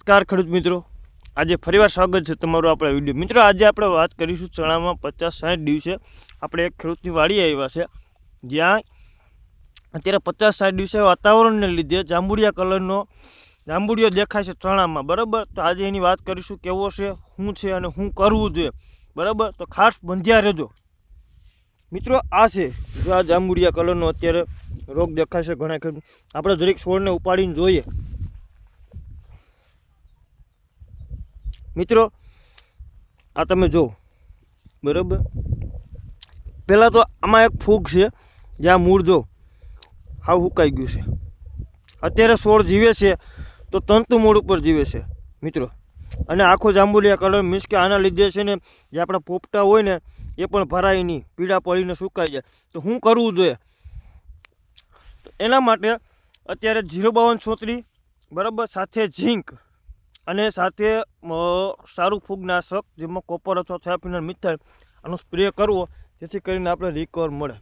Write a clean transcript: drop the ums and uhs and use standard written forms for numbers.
નમસ્કાર ખેડૂત મિત્રો, આજે ફરીવાર સ્વાગત છે તમારું આપણા વિડીયો. મિત્રો આજે આપણે વાત કરીશું ચણામાં 50-60 દિવસે. આપણે એક ખેડૂતની વાડી આવ્યા છે જ્યાં અત્યારે 50-60 દિવસે વાતાવરણને લીધે જાંબુડિયા કલરનો જાંબુડિયો દેખાય છે ચણામાં, બરાબર. તો આજે એની વાત કરીશું, કેવો છે, શું છે અને શું કરવું જોઈએ, બરાબર. તો ખાસ બંધ્યા રહેજો મિત્રો. આ છે જો આ જાંબુડિયા કલરનો અત્યારે રોગ દેખાય છે ઘણા ખેડૂત. આપણે જરીક છોડને ઉપાડીને જોઈએ મિત્રો. આ તમે જો, બરાબર. પહેલાં તો આમાં એક ફૂગ છે જ્યાં મૂળ જો હાવ સુકાઈ ગયું છે. અત્યારે છોડ જીવે છે તો તંતુ મૂળ ઉપર જીવે છે મિત્રો. અને આખો જાંબુડિયા કલર મીન્સ કે આના લીધે છે ને જે આપણા પોપટા હોય ને એ પણ ભરાય નહીં, પીળા પડીને સુકાઈ જાય. તો શું કરવું જોઈએ? તો એના માટે અત્યારે 05236 બરાબર, સાથે ઝીંક અને સાથે સારું ફૂગનાશક જેમાં કોપર અથવા થાયોફિનોલ મિથાઇલ આનો સ્પ્રે કરવો, જેથી કરીને આપણે રિકવર મળે.